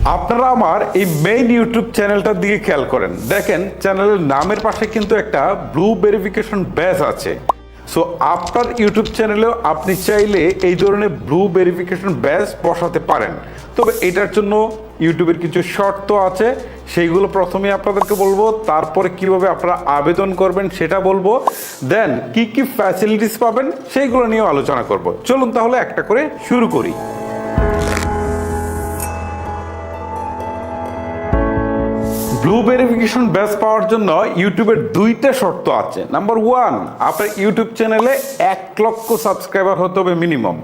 আপনারা আমার এই মেইন ইউটিউব চ্যানেলটার দিকে খেয়াল করেন, দেখেন চ্যানেলের নামের পাশে কিন্তু একটা ব্লু ভেরিফিকেশন ব্যাজ আছে। সো আপনার ইউটিউব চ্যানেলেও আপনি চাইলে এই ধরনের ব্লু ভেরিফিকেশন ব্যাজ বসাতে পারেন। তবে এটার জন্য ইউটিউবের কিছু শর্ত আছে, সেইগুলো প্রথমে আপনাদেরকে বলবো, তারপরে কিভাবে আপনারা আবেদন করবেন সেটা বলবো, দেন কি কি ফ্যাসিলিটিস পাবেন সেইগুলো নিয়েও আলোচনা করব। চলুন তাহলে একটা করে শুরু করি। ব্লু ভেরিফিকেশন ব্যাজ পাওয়ার জন্য ইউটিউবের দুইটা শর্ত আছে। নাম্বার 1, আপনার ইউটিউব চ্যানেলে 1 লক্ষ সাবস্ক্রাইবার হতে হবে মিনিমাম,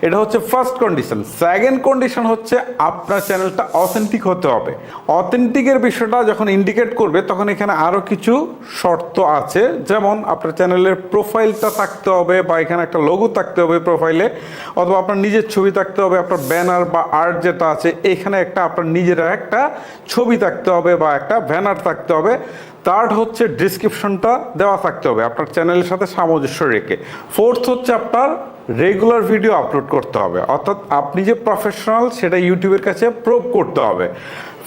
এটা হচ্ছে ফার্স্ট কন্ডিশন। সেকেন্ড কন্ডিশন হচ্ছে আপনার চ্যানেলটা অথেন্টিক হতে হবে। অথেন্টিকের বিষয়টা যখন ইন্ডিকেট করবে তখন এখানে আরও কিছু শর্ত আছে, যেমন আপনার চ্যানেলের প্রোফাইলটা থাকতে হবে, বা এখানে একটা লোগো থাকতে হবে প্রোফাইলে, অথবা আপনার নিজের ছবি থাকতে হবে, আপনার ব্যানার বা আর্ট যেটা আছে এখানে একটা আপনার নিজের একটা ছবি থাকতে হবে বা একটা ব্যানার থাকতে হবে। থার্ড হচ্ছে ডিসক্রিপশনটা দেওয়া থাকতে হবে আপনার চ্যানেলের সাথে সামঞ্জস্য রেখে। ফোর্থ হচ্ছে আপনার রেগুলার ভিডিও আপলোড করতে হবে, অর্থাৎ আপনি যে প্রফেশনাল সেটা ইউটিউবের কাছে প্রুভ করতে হবে।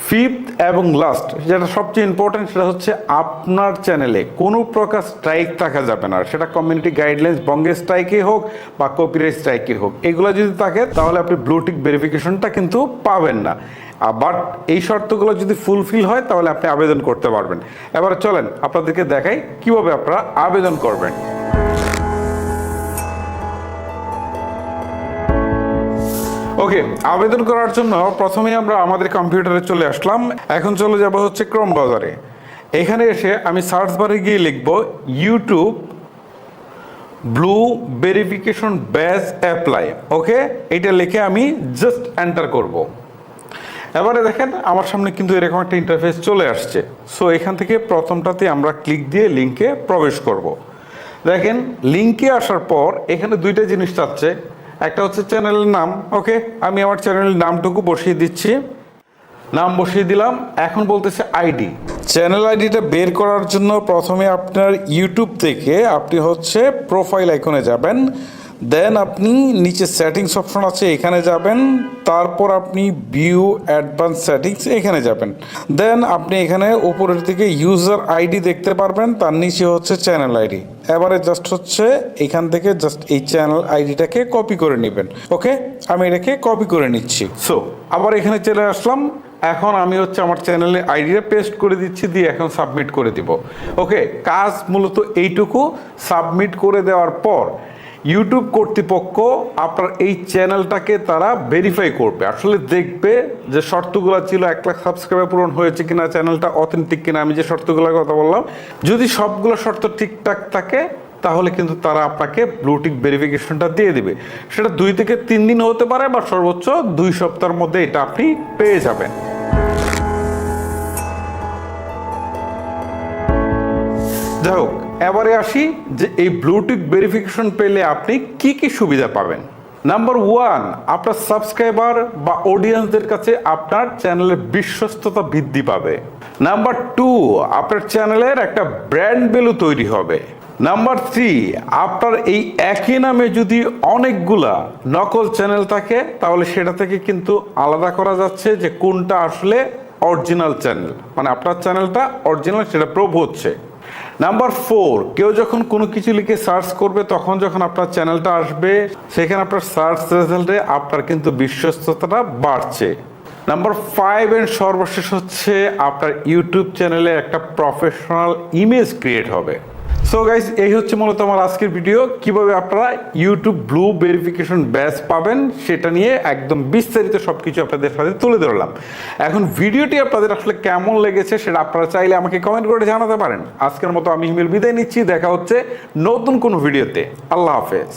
ফিফথ এবং লাস্ট, যেটা সবচেয়ে ইম্পর্টেন্ট, সেটা হচ্ছে আপনার চ্যানেলে কোনো প্রকার স্ট্রাইক থাকা যাবে না, সেটা কমিউনিটি গাইডলাইন্স বঙ্গের স্ট্রাইকই হোক বা কপিরাইট স্ট্রাইকই হোক, এগুলো যদি থাকে তাহলে আপনি ব্লুটিক ভেরিফিকেশনটা কিন্তু পাবেন না। বাট এই শর্তগুলো যদি ফুলফিল হয় তাহলে আপনি আবেদন করতে পারবেন। এবারে চলেন আপনাদেরকে দেখাই কিভাবে আপনারা আবেদন করবেন। ওকে, আবেদন করার জন্য প্রথমে আমরা আমাদের কম্পিউটারে চলে আসলাম। এখন চলে যাব হচ্ছে ক্রোম ব্রাউজারে। এখানে এসে আমি সার্চ বারে গিয়ে লিখব YouTube blue verification badge apply. Okay, এটা লিখে আমি জাস্ট এন্টার করব। এবারে দেখেন আমার সামনে কিন্তু এরকম একটা ইন্টারফেস চলে আসছে। সো এখান থেকে প্রথমটাতে আমরা ক্লিক দিয়ে লিঙ্কে প্রবেশ করব। দেখেন লিঙ্কে আসার পর এখানে দুইটা জিনিস চাচ্ছে, একটা হচ্ছে চ্যানেলের নাম। ওকে, আমি আমার চ্যানেলের নামটুকু বসিয়ে দিচ্ছি, নাম বসিয়ে দিলাম। এখন বলতেছে আইডি। চ্যানেল আইডিটা বের করার জন্য প্রথমে আপনার ইউটিউব থেকে আপনি হচ্ছে প্রোফাইল আইকনে যাবেন, দেন আপনি নিচে সেটিংস অপশন আছে এখানে যাবেন, তারপর আপনি ভিউ অ্যাডভান্স সেটিংস এখানে যাবেন, দেন আপনি এখানে উপরের দিকে ইউজার আইডি দেখতে পারবেন, তার নিচে হচ্ছে চ্যানেল আইডি। এবারে জাস্ট হচ্ছে এখান থেকে জাস্ট এই চ্যানেল আইডিটাকে কপি করে নেবেন। ওকে, আমি এটাকে কপি করে নিচ্ছি। সো আবার এখানে চলে আসলাম। এখন আমি হচ্ছে আমার চ্যানেলে আইডিটা পেস্ট করে দিচ্ছি, দিয়ে এখন সাবমিট করে দিব। ওকে, কাজ মূলত এইটুকু। সাবমিট করে দেওয়ার পর ইউটিউব কর্তৃপক্ষ আপনার এই চ্যানেলটাকে তারা ভেরিফাই করবে, আসলে দেখবে যে শর্তগুলো ছিল 1 লাখ সাবস্ক্রাইবার পূরণ হয়েছে কিনা, চ্যানেলটা অথেন্টিক কিনা। আমি যে শর্তগুলোর কথা বললাম, যদি সবগুলো শর্ত ঠিকঠাক থাকে তাহলে কিন্তু তারা আপনাকে ব্লুটিক ভেরিফিকেশনটা দিয়ে দিবে। সেটা 2 থেকে 3 দিন হতে পারে, বা সর্বোচ্চ 2 সপ্তাহের মধ্যে এটা আপনি পেয়ে যাবেন। যাই হোক, এবারে আসি যে এই ব্লুটিক ভেরিফিকেশন পেলে আপনি কি কি সুবিধা পাবেন। নাম্বার 1, আপনার সাবস্ক্রাইবার বা অডিয়েন্সদের কাছে আপনার চ্যানেলের বিশ্বস্ততা বৃদ্ধি পাবে। নাম্বার 2, আপনার চ্যানেলের একটা ব্র্যান্ড ভ্যালু তৈরি হবে। নাম্বার 3, আপনার এই একই নামে যদি অনেকগুলা নকল চ্যানেল থাকে তাহলে সেটা থেকে কিন্তু আলাদা করা যাচ্ছে যে কোনটা আসলে অরিজিনাল চ্যানেল, মানে আপনার চ্যানেলটা অরিজিনাল সেটা প্রুভ হচ্ছে। নাম্বার 4, কেউ যখন কোনো কিছু লিখে সার্চ করবে তখন যখন আপনার চ্যানেলটা আসবে সেখানে আপনার সার্চ রেজাল্টে আপনার কিন্তু বিশ্বস্ততাটা বাড়ছে। নাম্বার 5 এন্ড সর্বশেষ হচ্ছে আপনার ইউটিউব চ্যানেলে একটা প্রফেশনাল ইমেজ ক্রিয়েট হবে। সো গাইস, এই হচ্ছে মূলত আমার আজকের ভিডিও, কিভাবে আপনারা ইউটিউব ব্লু ভেরিফিকেশন ব্যাজ পাবেন সেটা নিয়ে একদম বিস্তারিত সবকিছু আপনাদের সাথে তুলে ধরলাম। এখন ভিডিওটি আপনাদের আসলে কেমন লেগেছে সেটা আপনারা চাইলে আমাকে কমেন্ট করে জানাতে পারেন। আজকের মতো আমি হিমেল বিদায় নিচ্ছি, দেখা হচ্ছে নতুন কোনো ভিডিওতে। আল্লাহ হাফেজ।